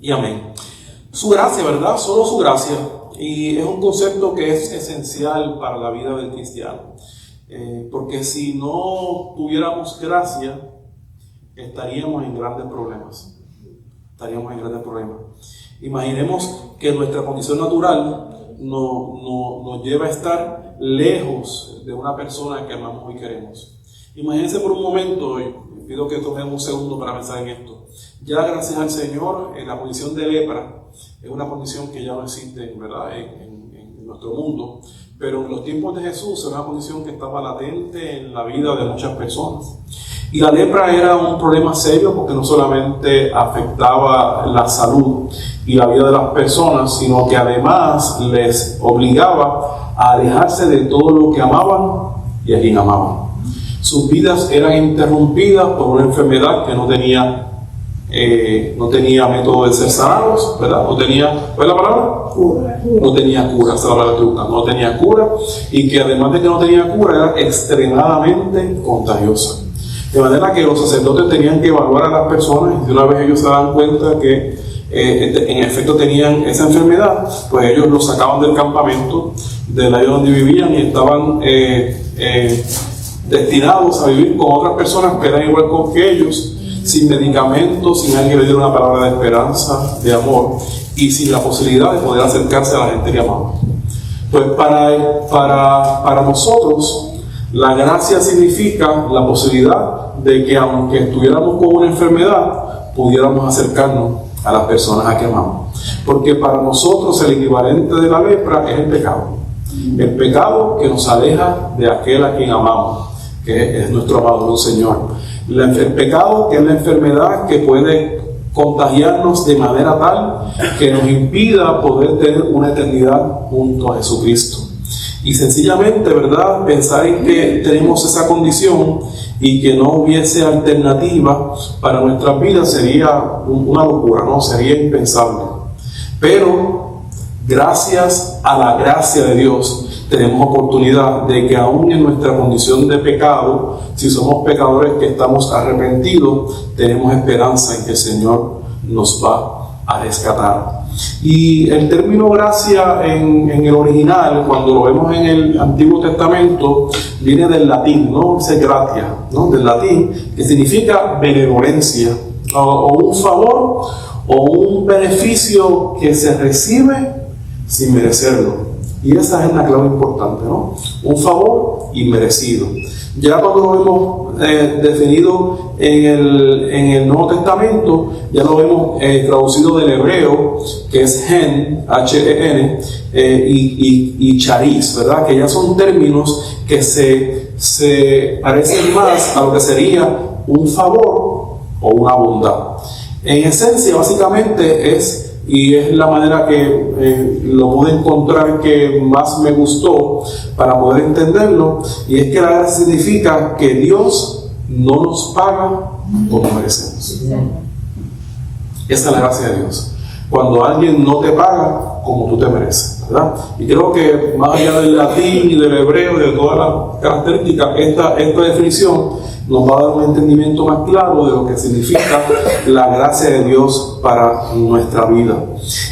y amén. Su gracia, ¿verdad? Solo su gracia. Y es un concepto que es esencial para la vida del cristiano. Porque si no tuviéramos gracia, estaríamos en grandes problemas. Imaginemos que nuestra condición natural nos lleva a estar lejos de una persona que amamos y queremos. Imagínense por un momento, y pido que tomen un segundo para pensar en esto. Ya gracias al Señor, en la condición de lepra, es una condición que ya no existe, ¿verdad?, en nuestro mundo, pero en los tiempos de Jesús era una condición que estaba latente en la vida de muchas personas. Y la lepra era un problema serio porque no solamente afectaba la salud y la vida de las personas, sino que además les obligaba a alejarse de todo lo que amaban y a quien amaban. Sus vidas eran interrumpidas por una enfermedad que no tenía método de ser sanados, ¿verdad? ¿Cuál es la palabra? Cura. No tenía cura, esa es la palabra que estoy buscando. No tenía cura, y que además de que no tenía cura, era extremadamente contagiosa. De manera que los sacerdotes tenían que evaluar a las personas, y de una vez ellos se daban cuenta que en efecto tenían esa enfermedad, pues ellos los sacaban del campamento, del área donde vivían, y estaban destinados a vivir con otras personas que eran igual que ellos, sin medicamentos, sin alguien que le diera una palabra de esperanza, de amor, y sin la posibilidad de poder acercarse a la gente que amaba. Pues para nosotros, la gracia significa la posibilidad de que aunque estuviéramos con una enfermedad, pudiéramos acercarnos a las personas a que amamos. Porque para nosotros el equivalente de la lepra es el pecado. El pecado que nos aleja de aquel a quien amamos, que es nuestro amado Señor. El pecado, que es la enfermedad que puede contagiarnos de manera tal que nos impida poder tener una eternidad junto a Jesucristo. Y sencillamente, ¿verdad?, pensar en que tenemos esa condición y que no hubiese alternativa para nuestras vidas sería una locura, ¿no? Sería impensable. Pero gracias a la gracia de Dios tenemos oportunidad de que aún en nuestra condición de pecado, si somos pecadores que estamos arrepentidos, tenemos esperanza en que el Señor nos va a rescatar. Y el término gracia en el original, cuando lo vemos en el Antiguo Testamento, viene del latín, ¿no? Dice gratia, ¿no? Del latín, que significa benevolencia, o un favor o un beneficio que se recibe sin merecerlo. Y esa es la clave importante, ¿no? Un favor inmerecido. Ya cuando lo vemos definido en el Nuevo Testamento, ya lo vemos traducido del hebreo, que es gen, H-E-N, y charis, ¿verdad? Que ya son términos que se parecen más a lo que sería un favor o una bondad. En esencia, básicamente y es la manera que lo pude encontrar que más me gustó para poder entenderlo, y es que la gracia significa que Dios no nos paga como merecemos. Esa es la gracia de Dios. Cuando alguien no te paga como tú te mereces, ¿verdad? Y creo que más allá del latín y del hebreo, de todas las características, esta definición nos va a dar un entendimiento más claro de lo que significa la gracia de Dios para nuestra vida.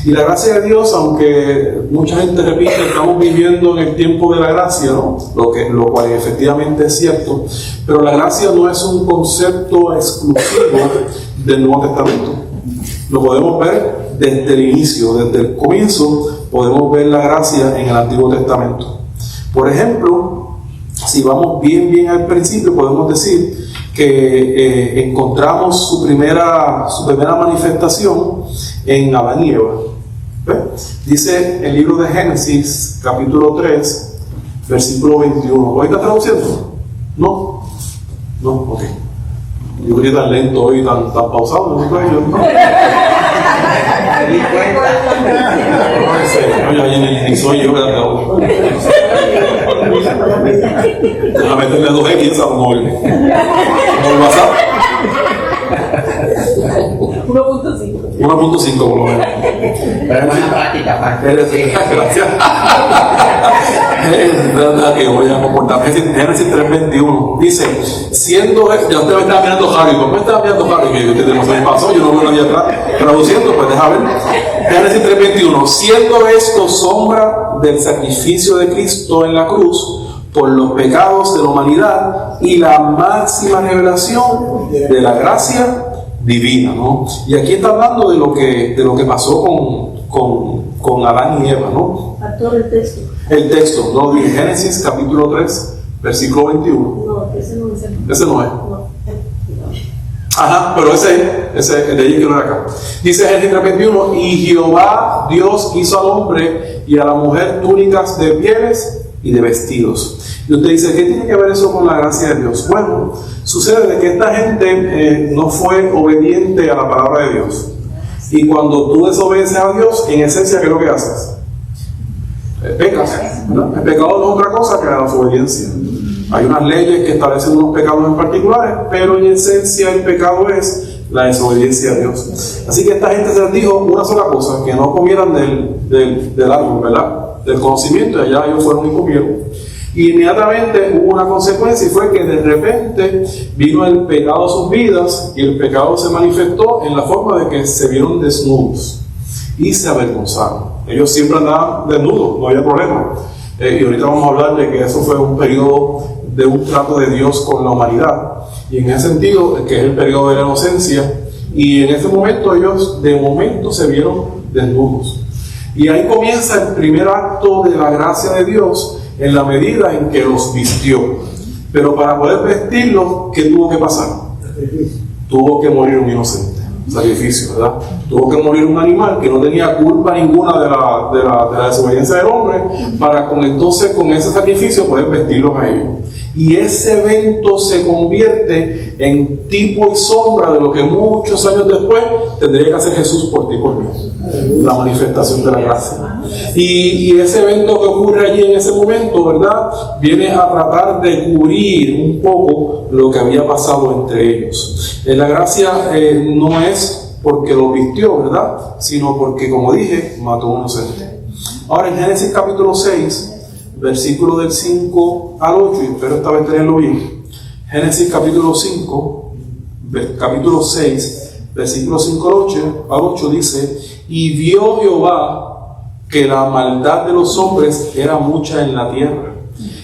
Y la gracia de Dios, aunque mucha gente repite, estamos viviendo en el tiempo de la gracia, ¿no? Lo cual efectivamente es cierto, pero la gracia no es un concepto exclusivo del Nuevo Testamento. Lo podemos ver desde el inicio, desde el comienzo, podemos ver la gracia en el Antiguo Testamento. Por ejemplo, si vamos bien al principio, podemos decir que encontramos su primera manifestación en Adán y Eva. ¿Ves? Dice el libro de Génesis, capítulo 3, versículo 21. ¿Hoy está traduciendo? ¿No? ¿No? Ok. Yo quería tan lento hoy, tan pausado, ¿no? No, soy yo, a meterle 2X a un móvil. ¿No WhatsApp? 1.5. 1.5 por lo menos. Pero es una práctica. Gracias. Es verdad que voy a comportarme. Génesis 3:21 dice, siendo, ya usted me estaba mirando Harry, ¿cómo me estaba mirando Harry? Que usted se me pasó, yo no veo nadie atrás traduciendo, pues deja ver. Génesis 3:21, siendo esto sombra del sacrificio de Cristo en la cruz por los pecados de la humanidad y la máxima revelación de la gracia divina, ¿no? Y aquí está hablando de lo que pasó con Adán y Eva, ¿no? Actor el texto. El texto, ¿no? De Génesis capítulo 3, versículo 21. No, ese no es el. Ese no es. No. Ajá, pero ese es el de allí que no era acá. Dice Génesis 3:21, y Jehová Dios hizo al hombre y a la mujer túnicas de pieles y de vestidos. Y usted dice, ¿qué tiene que ver eso con la gracia de Dios? Bueno, sucede de que esta gente no fue obediente a la palabra de Dios. Y cuando tú desobedeces a Dios, en esencia, ¿qué es lo que haces? Pecas, ¿verdad? El pecado no es otra cosa que la desobediencia. Hay unas leyes que establecen unos pecados en particulares, pero en esencia el pecado es la desobediencia a Dios. Así que esta gente se les dijo una sola cosa, que no comieran del árbol, ¿verdad? Del conocimiento, y allá ellos fueron y comieron. Y inmediatamente hubo una consecuencia, y fue que de repente vino el pecado a sus vidas, y el pecado se manifestó en la forma de que se vieron desnudos y se avergonzaron. Ellos siempre andaban desnudos, no había problema. Y ahorita vamos a hablar de que eso fue un periodo de un trato de Dios con la humanidad. Y en ese sentido, que es el periodo de la inocencia, y en ese momento ellos de momento se vieron desnudos. Y ahí comienza el primer acto de la gracia de Dios en la medida en que los vistió. Pero para poder vestirlos, ¿qué tuvo que pasar? Tuvo que morir un inocente. Sacrificio, ¿verdad? Tuvo que morir un animal que no tenía culpa ninguna de la desobediencia del hombre, para entonces con ese sacrificio poder vestirlos a ellos. Y ese evento se convierte en tipo y sombra de lo que muchos años después tendría que hacer Jesús por ti y por mí, la manifestación de la gracia. Y ese evento que ocurre allí en ese momento, ¿verdad?, viene a tratar de cubrir un poco lo que había pasado entre ellos. La gracia no es porque lo vistió, ¿verdad?, sino porque, como dije, mató a un inocente. Ahora en Génesis capítulo 6, versículo del 5 al 8, y espero esta vez tenerlo bien. Génesis capítulo 6, versículo 5 al 8 dice, y vio Jehová que la maldad de los hombres era mucha en la tierra,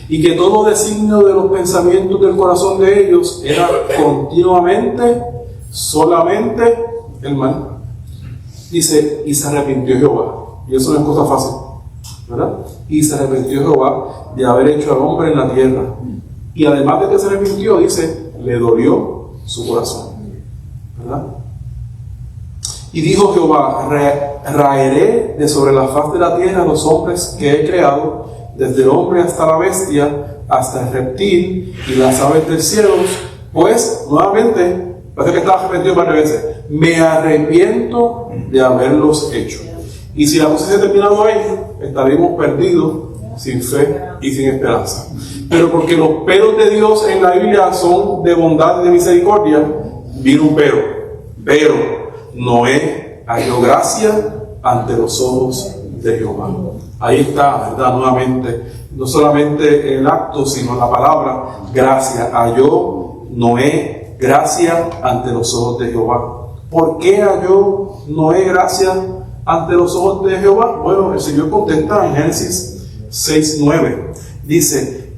y que todo designio de los pensamientos del corazón de ellos era continuamente, solamente el mal. Dice, y se arrepintió Jehová. Y eso no es cosa fácil, ¿verdad? Y se arrepintió Jehová de haber hecho al hombre en la tierra. Y además de que se arrepintió, dice, le dolió su corazón, ¿verdad? Y dijo Jehová, raeré de sobre la faz de la tierra los hombres que he creado, desde el hombre hasta la bestia, hasta el reptil y las aves del cielo, pues, nuevamente, parece que estaba arrepentido varias veces, me arrepiento de haberlos hecho. Y si la cosa se ha terminado ahí, estaremos perdidos, sin fe y sin esperanza. Pero porque los peros de Dios en la Biblia son de bondad y de misericordia, vino un pero Noé halló gracia ante los ojos de Jehová. Ahí está, ¿verdad? Nuevamente, no solamente el acto, sino la palabra, gracia. Halló Noé gracia ante los ojos de Jehová. ¿Por qué halló Noé gracia ante los ojos de Jehová? Bueno, el Señor contesta en Génesis 6:9. Dice,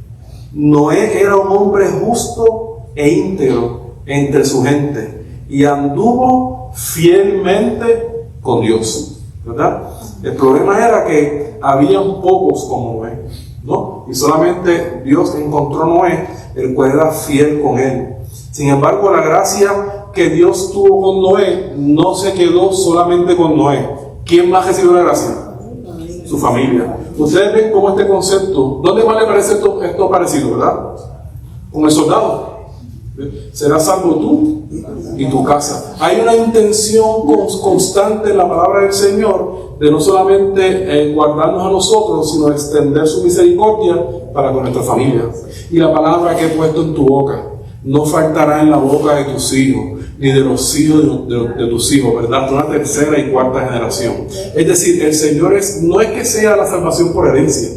Noé era un hombre justo e íntegro entre su gente, y anduvo fielmente con Dios, ¿verdad? El problema era que habían pocos como Noé, ¿no? Y solamente Dios encontró a Noé, el cual era fiel con él. Sin embargo, la gracia que Dios tuvo con Noé no se quedó solamente con Noé. ¿Quién más recibió la gracia? Su familia. Ustedes ven cómo este concepto, ¿dónde más le parece esto parecido, verdad? Con el soldado. Serás salvo tú y tu casa. Hay una intención constante en la palabra del Señor de no solamente guardarnos a nosotros, sino extender su misericordia para con nuestra familia. Y la palabra que he puesto en tu boca, no faltará en la boca de tus hijos, ni de los hijos de tus hijos, ¿verdad? Una tercera y cuarta generación. Es decir, el Señor no es que sea la salvación por herencia,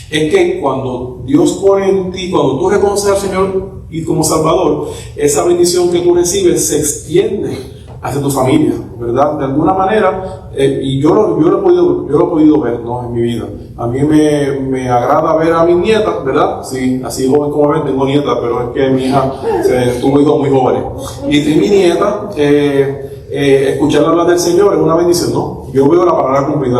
es que cuando Dios pone en ti, cuando tú reconoces al Señor y como Salvador, esa bendición que tú recibes se extiende hacia tu familia, ¿verdad? De alguna manera, y yo lo he podido ver, ¿no? En mi vida. A mí me agrada ver a mis nietas, ¿verdad? Sí, así joven como ven, tengo nietas, pero es que mi hija tuvo hijos muy jóvenes. Y mi nieta, escucharla hablar del Señor es una bendición, ¿no? Yo veo la palabra cumplida,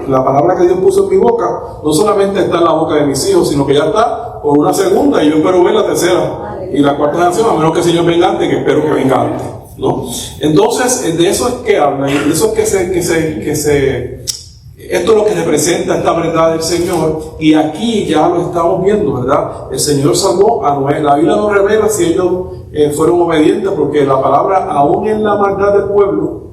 la palabra que Dios puso en mi boca, no solamente está en la boca de mis hijos, sino que ya está por una segunda, y yo espero ver la tercera y la cuarta generación, a menos que el Señor venga antes, que espero que venga antes, ¿no? Entonces, de eso es que habla, y de eso es esto es lo que representa esta verdad del Señor, y aquí ya lo estamos viendo, ¿verdad? El Señor salvó a Noé. La Biblia nos revela si ellos fueron obedientes, porque la palabra, aún en la maldad del pueblo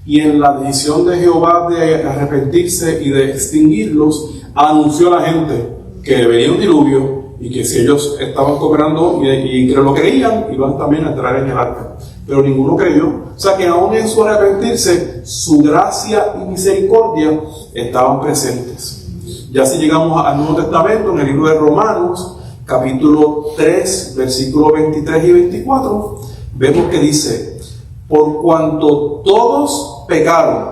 y en la decisión de Jehová de arrepentirse y de extinguirlos, anunció a la gente que venía un diluvio y que si ellos estaban cooperando y que lo creían, iban también a entrar en el arca. Pero ninguno creyó. O sea que aún en su arrepentirse, su gracia y misericordia estaban presentes. Ya si llegamos al Nuevo Testamento, en el libro de Romanos, capítulo 3, versículos 23 y 24, vemos que dice: por cuanto todos pecaron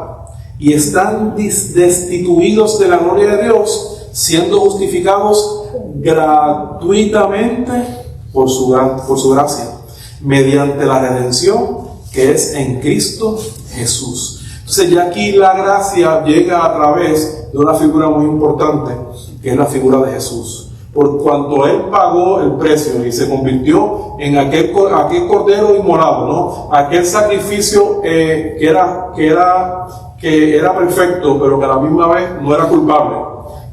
y están destituidos de la gloria de Dios, siendo justificados gratuitamente por su gracia, mediante la redención que es en Cristo Jesús. Entonces ya aquí la gracia llega a través de una figura muy importante, que es la figura de Jesús. Por cuanto Él pagó el precio y se convirtió en aquel cordero inmolado, ¿no? Aquel sacrificio que era perfecto, pero que a la misma vez no era culpable,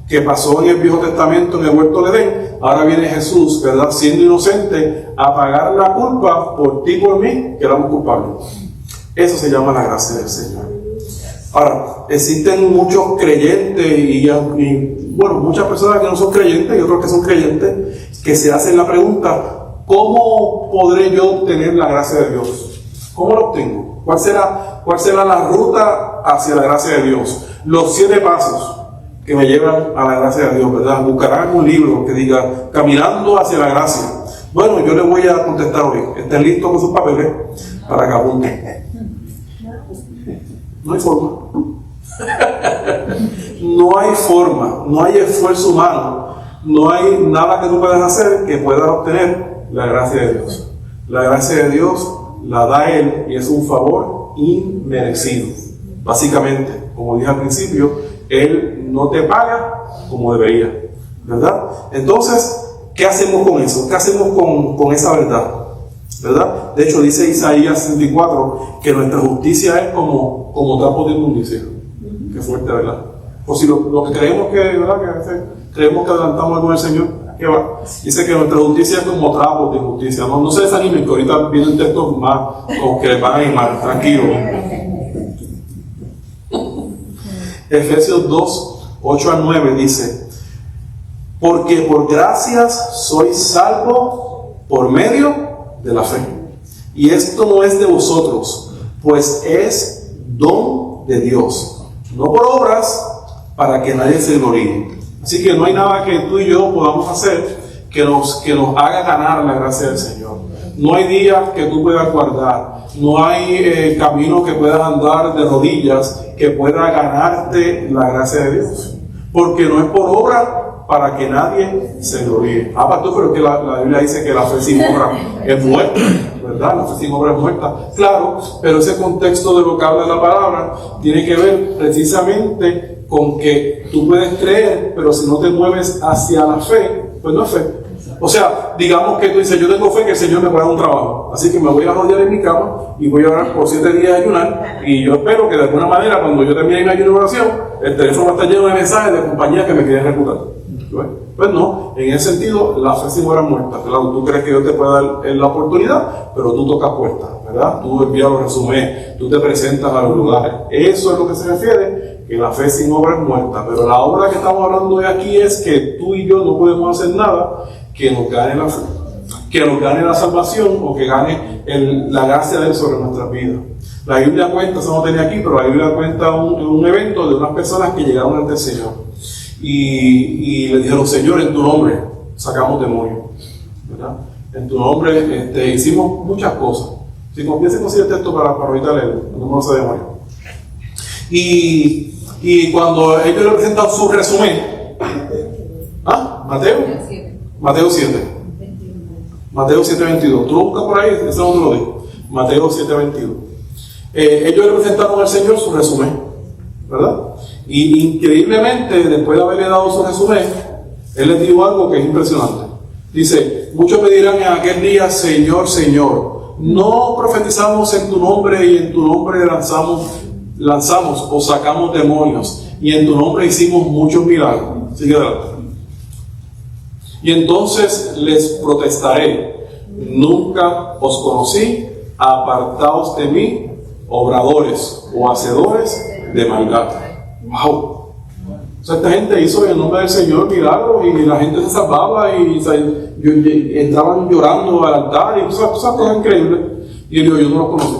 que pasó en el Viejo Testamento en el huerto de Edén. Ahora viene Jesús, ¿verdad? Siendo inocente, a pagar la culpa por ti y por mí, que éramos culpables. Eso se llama la gracia del Señor. Ahora, existen muchos creyentes y muchas personas que no son creyentes y otros que son creyentes, que se hacen la pregunta: ¿cómo podré yo obtener la gracia de Dios? ¿Cómo lo obtengo? ¿Cuál será la ruta hacia la gracia de Dios? Los 7 pasos que me llevan a la gracia de Dios, ¿verdad? Buscarán un libro que diga Caminando hacia la gracia. Bueno, yo les voy a contestar hoy. Estén listos con sus papeles para que apunten. No hay forma. No hay forma, no hay esfuerzo humano, no hay nada que tú puedas hacer que puedas obtener la gracia de Dios. La gracia de Dios la da Él y es un favor inmerecido. Básicamente, como dije al principio, Él no te paga como debería, ¿verdad? Entonces, ¿qué hacemos con eso? ¿Qué hacemos con esa verdad? ¿Verdad? De hecho, dice Isaías 64 que nuestra justicia es como trapos de inmundicia. Qué fuerte, ¿verdad? O si lo que creemos que, ¿verdad? Que creemos que adelantamos algo del Señor, ¿qué va? Dice que nuestra justicia es como trapos de injusticia. No se desanimen, que ahorita vienen textos más que les van a animar, tranquilo. Efesios 2, 8 al 9 dice: porque por gracias sois salvos por medio de la fe. Y esto no es de vosotros, pues es don de Dios, no por obras, para que nadie se gloríe. Así que no hay nada que tú y yo podamos hacer que nos haga ganar la gracia del Señor. No hay días que tú puedas guardar, no hay camino que puedas andar de rodillas que pueda ganarte la gracia de Dios, porque no es por obra para que nadie se gloríe. Pastor, pero que la Biblia dice que la fe sin obra es muerta, ¿verdad? La fe sin obra es muerta. Claro, pero ese contexto de lo que habla la palabra tiene que ver precisamente con que tú puedes creer, pero si no te mueves hacia la fe, pues no es fe. O sea, digamos que tú dices: yo tengo fe que el Señor me pueda dar un trabajo, así que me voy a rodear en mi cama y voy a orar por 7 días de ayunar, y yo espero que de alguna manera, cuando yo termine mi ayuno de oración, el teléfono va a estar lleno de mensajes de compañías que me quieren reclutar. Pues no, en ese sentido, la fe sin obra es muerta. Claro, tú crees que Dios te puede dar la oportunidad, pero tú tocas puertas, ¿verdad? Tú envías los resúmenes, tú te presentas a los lugares. Eso es lo que se refiere, que la fe sin obra es muerta. Pero la obra que estamos hablando de aquí es que tú y yo no podemos hacer nada que nos gane la fe. que nos gane la salvación o que gane la gracia de Él sobre nuestras vidas. La Biblia cuenta, eso no tenía aquí, pero la Biblia cuenta un evento de unas personas que llegaron ante el Señor y le dijeron: Señor, en tu nombre sacamos demonios, ¿verdad? En tu nombre hicimos muchas cosas. Si confiesen con el texto para ahorita leerlo, no me lo sé de memoria. Y cuando ellos le presentan su resumen, Mateo 7. Mateo 7:22. Tú lo buscas por ahí, eso no te lo digo. Mateo 7:22. Ellos le presentaron al Señor su resumen, ¿verdad? Y increíblemente, después de haberle dado su resumen, Él les dijo algo que es impresionante. Dice: muchos me dirán en aquel día: Señor, Señor, ¿no profetizamos en tu nombre y en tu nombre lanzamos o sacamos demonios y en tu nombre hicimos muchos milagros? Sigue adelante. Y entonces les protestaré: nunca os conocí, apartaos de mí, obradores o hacedores de maldad. ¡Wow! O sea, esta gente hizo en el nombre del Señor milagros y la gente se salvaba y entraban llorando al altar y esas cosas increíbles. Y él dijo: yo no los conocí,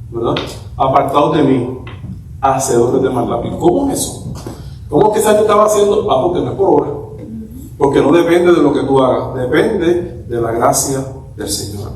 ¿verdad? Apartados de mí, hacedores de maldad. ¿Y cómo es eso? ¿Cómo es que esa gente estaba haciendo? Porque no es por obra. Porque no depende de lo que tú hagas, depende de la gracia del Señor.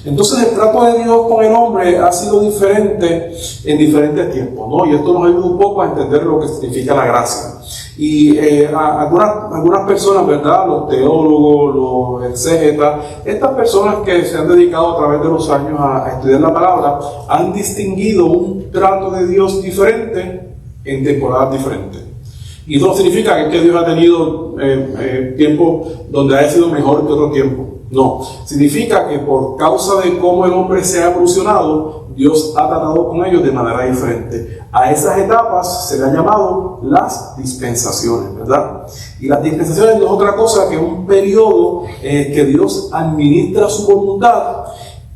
Entonces el trato de Dios con el hombre ha sido diferente en diferentes tiempos, ¿no? Y esto nos ayuda un poco a entender lo que significa la gracia. Y algunas personas, ¿verdad? Los teólogos, los exégetas, estas personas que se han dedicado a través de los años a estudiar la palabra, han distinguido un trato de Dios diferente en temporadas diferentes. Y eso no significa que Dios ha tenido tiempo donde haya sido mejor que otro tiempo. No, significa que por causa de cómo el hombre se ha evolucionado, Dios ha tratado con ellos de manera diferente. A esas etapas se le ha llamado las dispensaciones, ¿verdad? Y las dispensaciones no es otra cosa que un periodo que Dios administra su voluntad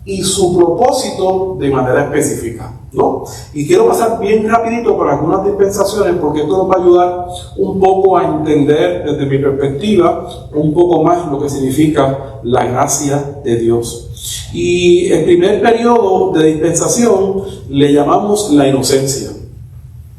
y su propósito de manera específica, ¿no? Y quiero pasar bien rapidito por algunas dispensaciones porque esto nos va a ayudar un poco a entender desde mi perspectiva un poco más lo que significa la gracia de Dios. Y el primer periodo de dispensación le llamamos la inocencia,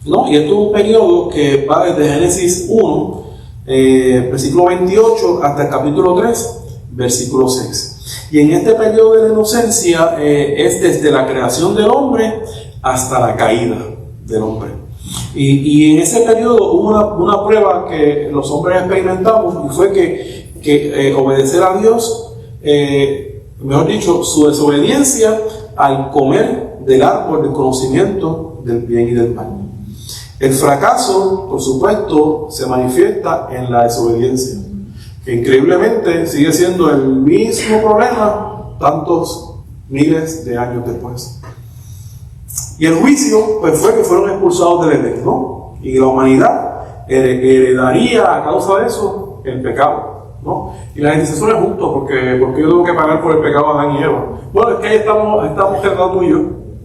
¿no? Y esto es un periodo que va desde Génesis 1, versículo 28 hasta el capítulo 3, versículo 6. Y en este periodo de la inocencia es desde la creación del hombre hasta la caída del hombre. Y en ese periodo hubo una prueba que los hombres experimentamos y fue que obedecer a Dios, mejor dicho, su desobediencia al comer del árbol del conocimiento del bien y del mal. El fracaso, por supuesto, se manifiesta en la desobediencia, que increíblemente sigue siendo el mismo problema tantos miles de años después. Y el juicio pues fue que fueron expulsados del Edén, ¿no? Y la humanidad heredaría a causa de eso el pecado, ¿no? Y la gente dice: eso no es justo porque yo tengo que pagar por el pecado de Adán y Eva. Bueno, es que ahí estamos tratando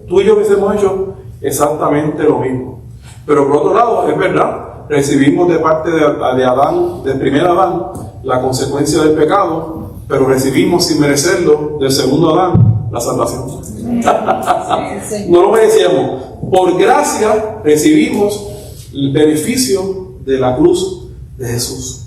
tú y yo hubiésemos hecho exactamente lo mismo. Pero por otro lado, es verdad, recibimos de parte de Adán, del primer Adán, la consecuencia del pecado, pero recibimos sin merecerlo del segundo Adán la salvación. No lo merecíamos. Por gracia recibimos el beneficio de la cruz de Jesús.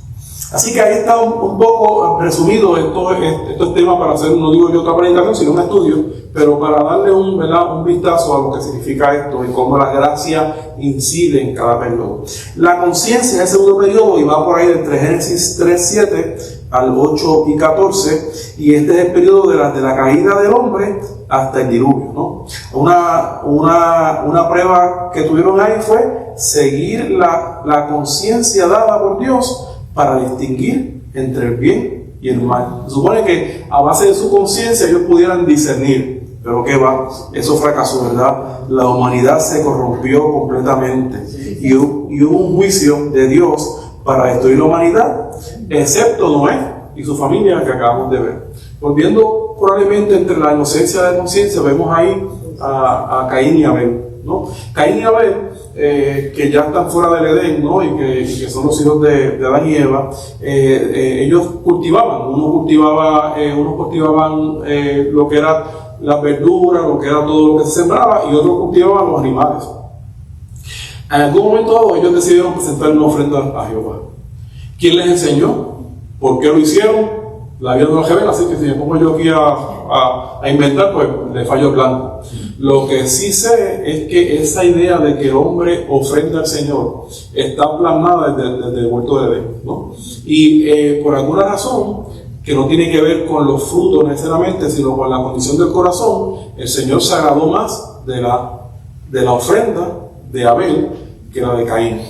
Así que ahí está un poco resumido estos temas para hacer, no digo yo otra predicación, sino un estudio, pero para darle un vistazo a lo que significa esto y cómo la gracia incide en cada periodo. La conciencia es el segundo periodo y va por ahí entre Génesis 3:7 al 8:14, y este es el periodo de la caída del hombre hasta el diluvio, ¿no? Una prueba que tuvieron ahí fue seguir la conciencia dada por Dios para distinguir entre el bien y el mal. Se supone que a base de su conciencia ellos pudieran discernir, pero ¿qué va? Eso fracasó, ¿verdad? La humanidad se corrompió completamente y hubo un juicio de Dios para destruir la humanidad, excepto Noé y su familia que acabamos de ver. Volviendo probablemente entre la inocencia de la conciencia, vemos ahí a Caín y Abel, ¿no? Caín y Abel que ya están fuera del Edén, ¿no? y que son los hijos de Adán y Eva, ellos cultivaban. Unos cultivaban lo que era las verduras, lo que era todo lo que se sembraba, y otros cultivaban los animales. En algún momento dado, ellos decidieron presentar una ofrenda a Jehová. ¿Quién les enseñó? ¿Por qué lo hicieron? La Biblia no lo revela, así que si me pongo yo aquí a inventar, pues le fallo el blanco. Lo que sí sé es que esa idea de que el hombre ofrenda al Señor está plasmada desde el huerto de Edén, ¿no? Y por alguna razón, que no tiene que ver con los frutos necesariamente, sino con la condición del corazón, el Señor se agradó más de la ofrenda de Abel que la de Caín.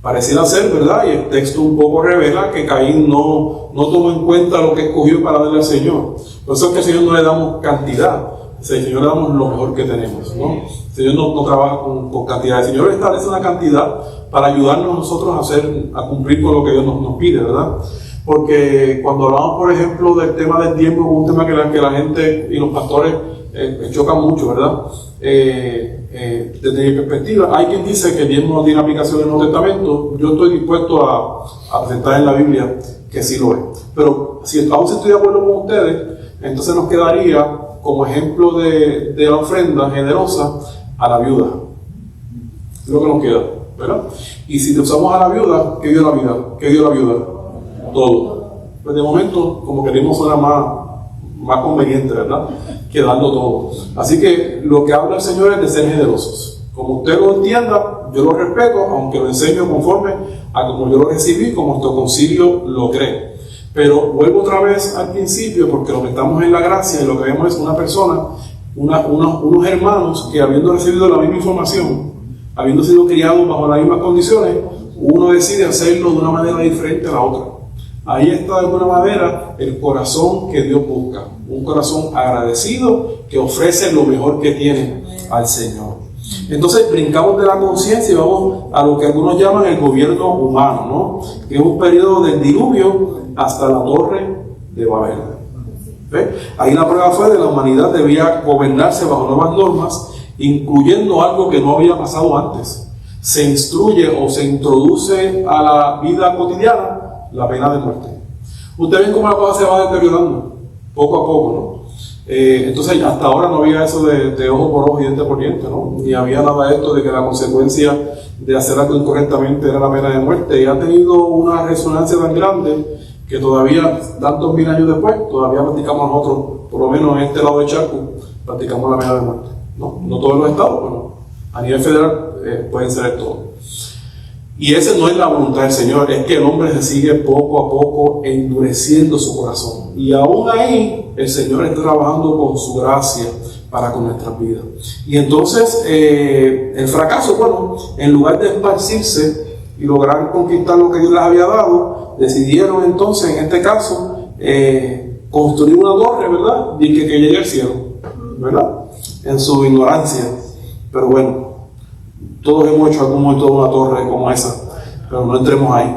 Pareciera ser, ¿verdad? Y el texto un poco revela que Caín no tomó en cuenta lo que escogió para darle al Señor. Por eso es que al Señor no le damos cantidad, al Señor le damos lo mejor que tenemos, ¿no? El Señor no trabaja con cantidad, el Señor establece una cantidad para ayudarnos nosotros a cumplir con lo que Dios nos pide, ¿verdad? Porque cuando hablamos, por ejemplo, del tema del tiempo, un tema que la gente y los pastores chocan mucho, ¿verdad? Desde mi perspectiva, hay quien dice que el diezmo no tiene aplicación en el Nuevo Testamento. Yo estoy dispuesto a presentar en la Biblia que sí lo es. Pero aún si estoy de acuerdo con ustedes, entonces nos quedaría como ejemplo de la ofrenda generosa a la viuda. Es lo que nos queda, ¿verdad? Y si usamos a la viuda, ¿qué dio la viuda? ¿Qué dio la viuda? Todo. Pues de momento, como queremos, suena más conveniente, ¿verdad? Que dando todo. Así que lo que habla el Señor es de ser generosos. Como usted lo entienda, yo lo respeto, aunque lo enseño conforme a como yo lo recibí, como nuestro concilio lo cree. Pero vuelvo otra vez al principio, porque lo que estamos en la gracia y lo que vemos es una persona, unos hermanos que, habiendo recibido la misma información, habiendo sido criados bajo las mismas condiciones, uno decide hacerlo de una manera diferente a la otra. Ahí está de alguna manera el corazón que Dios busca, un corazón agradecido que ofrece lo mejor que tiene al Señor. Entonces brincamos de la conciencia y vamos a lo que algunos llaman el gobierno humano, ¿no? Que es un periodo del diluvio hasta la torre de Babel. ¿Ve? Ahí la prueba fue de la humanidad debía gobernarse bajo nuevas normas, incluyendo algo que no había pasado antes. Se instruye o se introduce a la vida cotidiana la pena de muerte. Ustedes ven cómo la cosa se va deteriorando poco a poco, ¿no? Entonces hasta ahora no había eso de ojo por ojo y diente por diente, ¿no? Ni había nada de esto de que la consecuencia de hacer algo incorrectamente era la pena de muerte, y ha tenido una resonancia tan grande que todavía, tantos mil años después, todavía practicamos nosotros, por lo menos en este lado de Charco, practicamos la pena de muerte, ¿no? No todos los estados, pero a nivel federal pueden ser todos. Y esa no es la voluntad del Señor, es que el hombre se sigue poco a poco endureciendo su corazón. Y aún ahí el Señor está trabajando con su gracia para con nuestras vidas. Y entonces el fracaso, bueno, en lugar de esparcirse y lograr conquistar lo que Dios les había dado, decidieron entonces, en este caso, construir una torre, ¿verdad? Y que llegue al cielo, ¿verdad? En su ignorancia. Pero bueno, todos hemos hecho algún momento una torre como esa, pero no entremos ahí.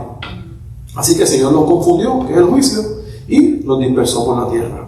Así que el Señor los confundió, que es el juicio, y los dispersó por la tierra.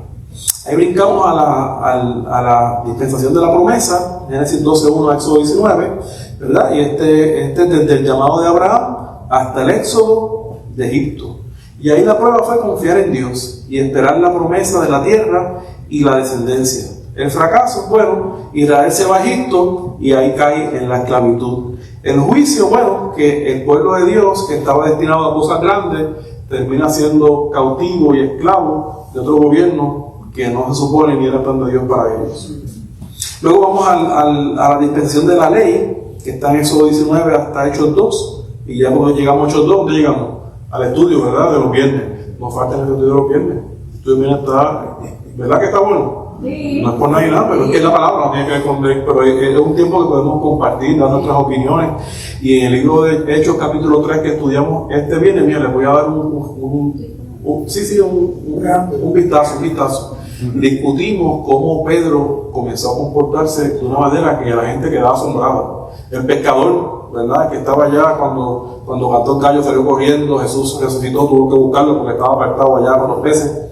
Ahí brincamos a la dispensación de la promesa, Génesis 12:1 a Éxodo 19, ¿verdad? Y este es desde el llamado de Abraham hasta el éxodo de Egipto. Y ahí la prueba fue confiar en Dios y esperar la promesa de la tierra y la descendencia. El fracaso, bueno, Israel se va a Egipto y ahí cae en la esclavitud. El juicio, bueno, que el pueblo de Dios, que estaba destinado a cosas grandes, termina siendo cautivo y esclavo de otro gobierno que no se supone ni era plan de Dios para ellos. Luego vamos a la dispensación de la ley, que está en Éxodo 19 hasta Hechos 2, y ya cuando llegamos a Hechos 2, ¿dónde llegamos? Al estudio, ¿verdad? De los viernes. No falta el estudio de los viernes. El estudio de viernes está, ¿verdad que está bueno? Sí. No es por nadie nada, pero es que la palabra no tiene que ver con él, pero es un tiempo que podemos compartir, dar nuestras opiniones. Y en el libro de Hechos capítulo 3 que estudiamos este viernes, mira, les voy a dar un vistazo. Discutimos cómo Pedro comenzó a comportarse de una manera que la gente quedaba asombrada. El pescador, ¿verdad?, que estaba allá cuando cantó el gallo, salió corriendo, Jesús resucitó, tuvo que buscarlo porque estaba apartado allá con los peces.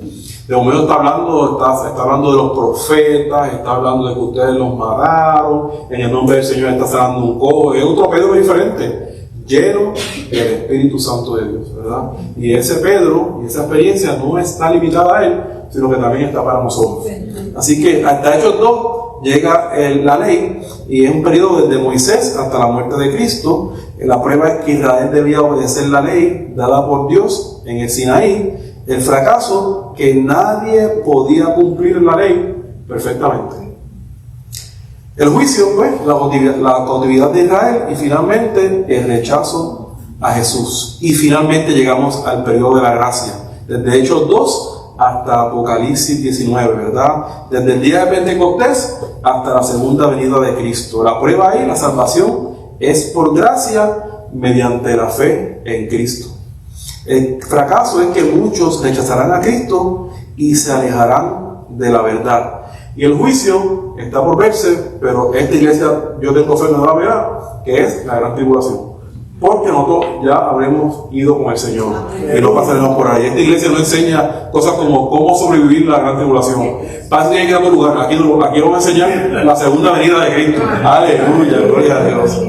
De momento está hablando de los profetas, está hablando de que ustedes los mataron, en el nombre del Señor está sanando un cojo. Es otro Pedro diferente, lleno del Espíritu Santo de Dios, ¿verdad? Y ese Pedro y esa experiencia no está limitada a él, sino que también está para nosotros. Así que hasta Hechos 2 llega la ley, y es un periodo desde Moisés hasta la muerte de Cristo. La prueba es que Israel debía obedecer la ley dada por Dios en el Sinaí. El fracaso, que nadie podía cumplir la ley perfectamente. El juicio, pues, la cautividad de Israel, y finalmente el rechazo a Jesús. Y finalmente llegamos al periodo de la gracia, desde Hechos 2 hasta Apocalipsis 19, ¿verdad? Desde el día de Pentecostés hasta la segunda venida de Cristo. La prueba ahí, la salvación, es por gracia mediante la fe en Cristo. El fracaso es que muchos rechazarán a Cristo y se alejarán de la verdad. Y el juicio está por verse, pero esta iglesia, yo tengo fe, no la verá, que es la gran tribulación. Porque nosotros ya habremos ido con el Señor y no pasaremos por ahí. Esta iglesia no enseña cosas como cómo sobrevivir la gran tribulación. Pasa que hay que ir a otro lugar. Aquí vamos a enseñar la segunda venida de Cristo. Aleluya, gloria a Dios.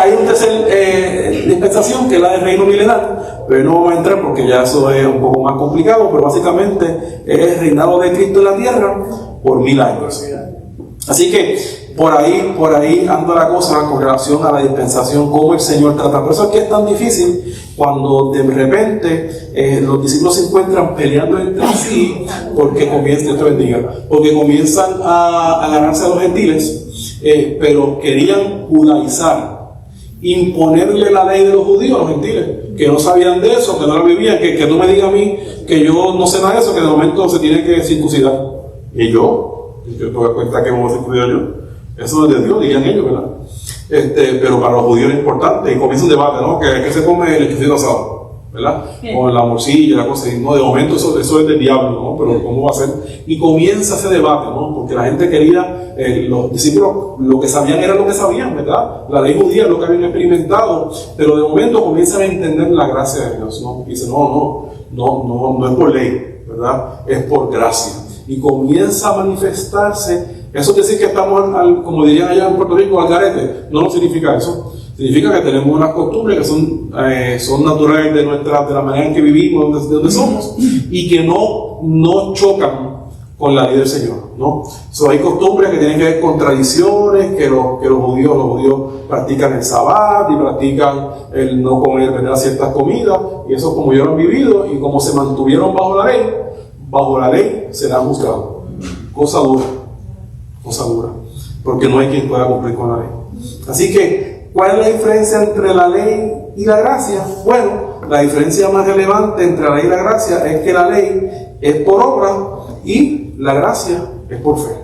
Hay una tercera dispensación que es la del reino milenario, pero no vamos a entrar porque ya eso es un poco más complicado. Pero básicamente es el reinado de Cristo en la tierra por 1000 años. Así que por ahí anda la cosa con relación a la dispensación, cómo el Señor trata. Por eso es que es tan difícil cuando de repente los discípulos se encuentran peleando entre sí, porque comienzan a ganarse a los gentiles, pero querían judaizar, imponerle la ley de los judíos a los gentiles, que no sabían de eso, que no la vivían, que tú me digas a mí que yo no sé nada de eso, que de momento se tiene que circuncidar. Y yo te doy cuenta que me voy a circuncidar yo. Eso es de Dios, dirían ellos, ¿verdad? Pero para los judíos es importante, y comienza un debate, ¿no? Que se come el lechecito asado, ¿verdad? Con la morcilla, la cosa, y no, de momento eso es del diablo, ¿no? Pero ¿cómo va a ser? Y comienza ese debate, ¿no? Porque la gente quería, los discípulos lo que sabían era lo que sabían, ¿verdad? La ley judía es lo que habían experimentado, pero de momento comienzan a entender la gracia de Dios, ¿no? Y dicen, no es por ley, ¿verdad? Es por gracia. Y comienza a manifestarse. Eso es decir que estamos, como dirían allá en Puerto Rico, al garete. No significa eso. Significa que tenemos unas costumbres que son naturales de la manera en que vivimos, de donde somos, y que no chocan con la ley del Señor, ¿no? Hay costumbres que tienen que ver con tradiciones, que los judíos practican el sabbat y practican el no comer, ¿verdad?, ciertas comidas, y eso como ellos lo han vivido, y como se mantuvieron bajo la ley serán juzgados. Cosa dura, porque no hay quien pueda cumplir con la ley. Así que, ¿cuál es la diferencia entre la ley y la gracia? Bueno, la diferencia más relevante entre la ley y la gracia es que la ley es por obra y la gracia es por fe.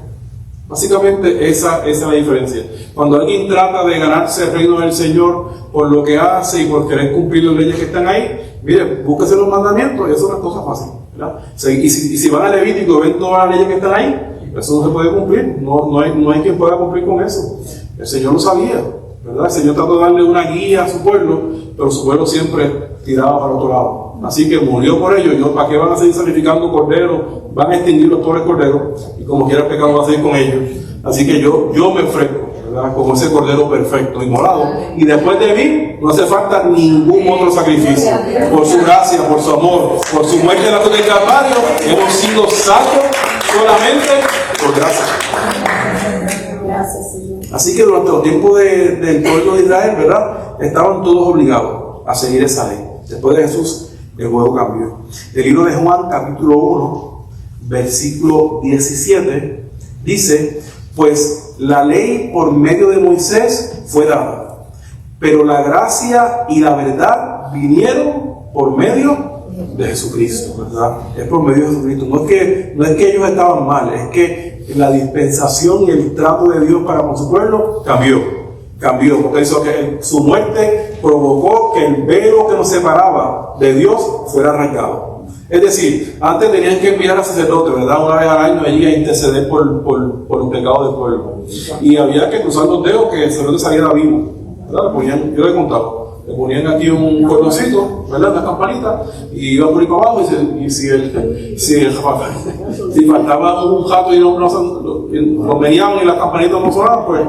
Básicamente esa es la diferencia. Cuando alguien trata de ganarse el reino del Señor por lo que hace y por querer cumplir las leyes que están ahí, mire, búsquese los mandamientos, y eso no es cosa fácil, ¿verdad? Y si van a Levítico y ven todas las leyes que están ahí, eso no se puede cumplir, no hay quien pueda cumplir con eso. El Señor lo sabía, ¿verdad? El Señor trató de darle una guía a su pueblo, pero su pueblo siempre tiraba para otro lado. Así que murió por ellos. ¿Para qué van a seguir sacrificando corderos? Van a extinguir los pobres corderos, y como quiera el pecado va a seguir con ellos. Así que yo me ofrezco, ¿verdad?, como ese cordero perfecto, inmolado, y después de mí no hace falta ningún otro sacrificio. Por su gracia, por su amor, por su muerte en la cruz del Calvario, hemos sido salvos solamente por gracia. Así que durante los tiempos del pueblo de Israel, ¿verdad?, estaban todos obligados a seguir esa ley. Después de Jesús, el juego cambió. El libro de Juan, capítulo 1, versículo 17, dice: pues la ley por medio de Moisés fue dada, pero la gracia y la verdad vinieron por medio de Jesucristo, ¿verdad? Es por medio de Jesucristo. No es que ellos estaban mal, es que la dispensación y el trato de Dios para con su pueblo cambió, porque hizo que su muerte provocó que el velo que nos separaba de Dios fuera arrancado. Es decir, antes tenían que enviar al sacerdote, ¿verdad?, una vez al año allí a interceder por los pecados del pueblo, y había que cruzar los dedos que el sacerdote saliera vivo, ¿verdad? Yo le he contado, le ponían aquí un cordoncito, ¿verdad? Una campanita, y iba por ahí para abajo, y si faltaba un jato y lo venían y las campanitas no sonaban, pues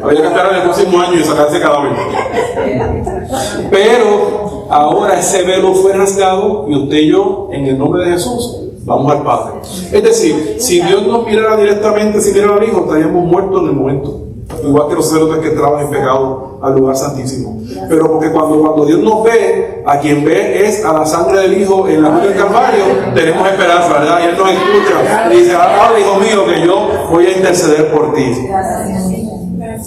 había que esperar el próximo año y sacarse cada vez. Pero ahora ese velo fue rasgado y usted y yo, en el nombre de Jesús, vamos al Padre. Es decir, si Dios nos mirara directamente, si mirara al Hijo, estaríamos muertos en el momento. Igual que los sacerdotes que entraban en pecado al lugar santísimo. Pero porque cuando Dios nos ve, a quien ve es a la sangre del Hijo en la cruz del Calvario, tenemos esperanza, ¿verdad? Y Él nos escucha y dice: habla, hijo mío, que yo voy a interceder por ti.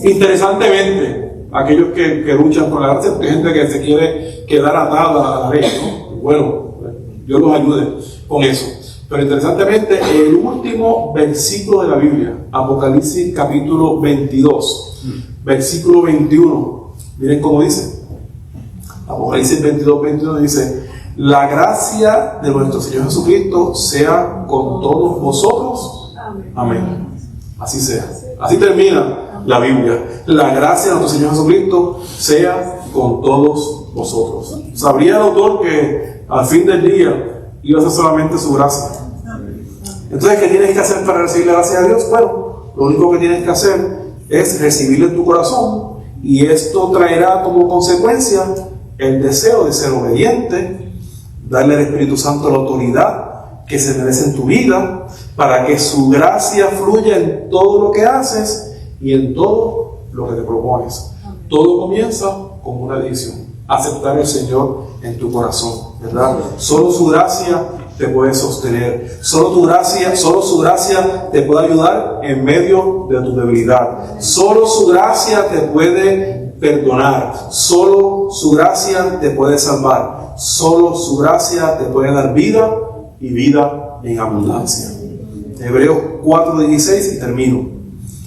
Interesantemente, aquellos que luchan con la gracia, porque hay gente que se quiere quedar atada a la ley, ¿no? Bueno, Dios los ayude con eso. Pero interesantemente, el último versículo de la Biblia, Apocalipsis capítulo 22, versículo 21, miren cómo dice. Apocalipsis 22, 21 dice: la gracia de nuestro Señor Jesucristo sea con todos vosotros. Amén. Así sea. Así termina la Biblia. La gracia de nuestro Señor Jesucristo sea con todos vosotros. Sabría el autor que al fin del día iba a ser solamente su gracia. Entonces, ¿qué tienes que hacer para recibir la gracia de Dios? Bueno, lo único que tienes que hacer es recibirlo en tu corazón, y esto traerá como consecuencia el deseo de ser obediente, darle al Espíritu Santo la autoridad que se merece en tu vida, para que su gracia fluya en todo lo que haces y en todo lo que te propones. Todo comienza con una decisión: aceptar al Señor en tu corazón, ¿verdad? Solo su gracia te puede sostener, solo su gracia te puede ayudar en medio de tu debilidad, solo su gracia te puede perdonar, solo su gracia te puede salvar, solo su gracia te puede dar vida y vida en abundancia. Hebreos 4:16, y termino.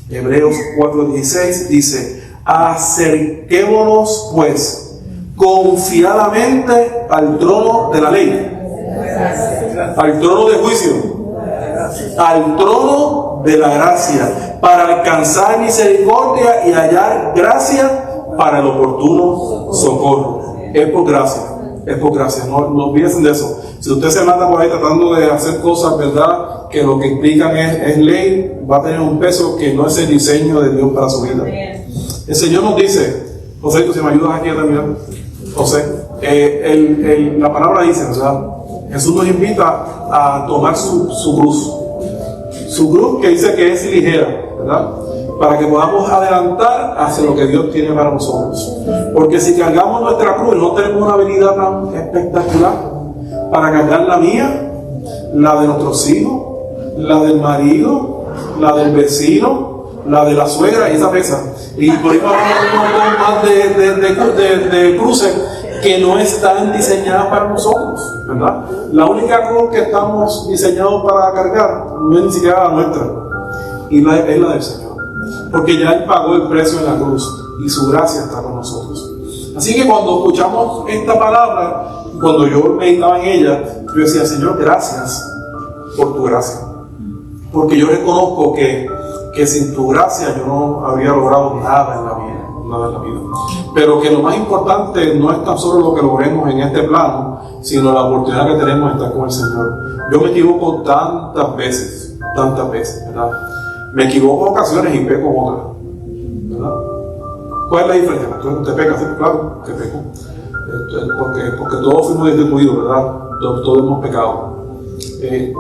Hebreos 4:16 dice: acerquémonos pues confiadamente al trono de la ley, al trono de juicio, al trono de la gracia, para alcanzar misericordia y hallar gracia para el oportuno socorro. Es por gracia, es por gracia. No olviden de eso. Si usted se manda por ahí tratando de hacer cosas, ¿verdad?, que lo que implican es ley, va a tener un peso que no es el diseño de Dios para su vida. El Señor nos dice, José, tú si me ayudas aquí a terminar, José, la palabra dice, ¿verdad? Jesús nos invita a tomar su cruz que dice que es ligera, ¿verdad?, para que podamos adelantar hacia lo que Dios tiene para nosotros. Porque si cargamos nuestra cruz, no tenemos una habilidad tan espectacular para cargar la mía, la de nuestros hijos, la del marido, la del vecino, la de la suegra, y esa pesa. Y por ahí vamos a un montón más de cruces que no están diseñadas para nosotros, ¿verdad? La única cruz que estamos diseñados para cargar no es ni siquiera la nuestra, y es la del Señor, porque ya Él pagó el precio en la cruz y su gracia está con nosotros. Así que cuando escuchamos esta palabra, cuando yo meditaba en ella, yo decía: Señor, gracias por tu gracia, porque yo reconozco que sin tu gracia yo no habría logrado nada en la vida. Pero que lo más importante no es tan solo lo que logremos en este plano, sino la oportunidad que tenemos de estar con el Señor. Yo me equivoco tantas veces, ¿verdad? Me equivoco en ocasiones y peco en otras, ¿verdad? ¿Cuál es la diferencia? Usted peca, sí, claro, que peco. Porque todos fuimos destituidos, ¿verdad? Todos hemos pecado.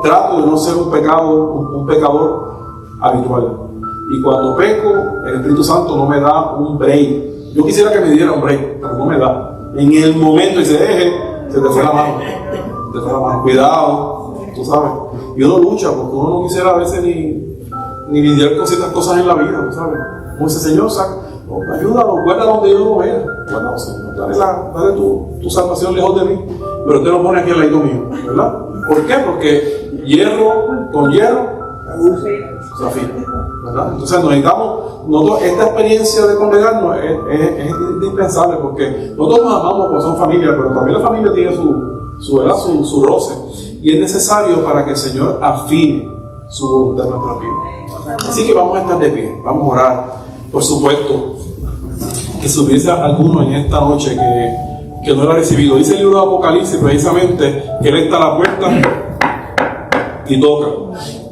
Trato de no ser un pecador habitual. Y cuando peco, el Espíritu Santo no me da un break. Yo quisiera que me diera un break, pero no me da. En el momento que se deje, se te fue la mano. Cuidado, tú sabes. Y uno lucha, porque uno no quisiera a veces ni lidiar con ciertas cosas en la vida, tú sabes. Como dice: Señor, ayúdalo, guarda donde yo no vea. Guárdalo, Señor. Dale tu salvación lejos de mí. Pero usted lo pone aquí al lado mío, ¿verdad? ¿Por qué? Porque hierro con hierro se afila, ¿verdad? Entonces nosotros, esta experiencia de congregarnos es indispensable, porque nosotros nos amamos porque son familia, pero también la familia tiene su roce, y es necesario para que el Señor afine su voluntad en nuestra vida. Así que vamos a estar de pie, vamos a orar. Por supuesto que si hubiese alguno en esta noche que no lo ha recibido. Dice el libro de Apocalipsis precisamente que Él está a la puerta y toca.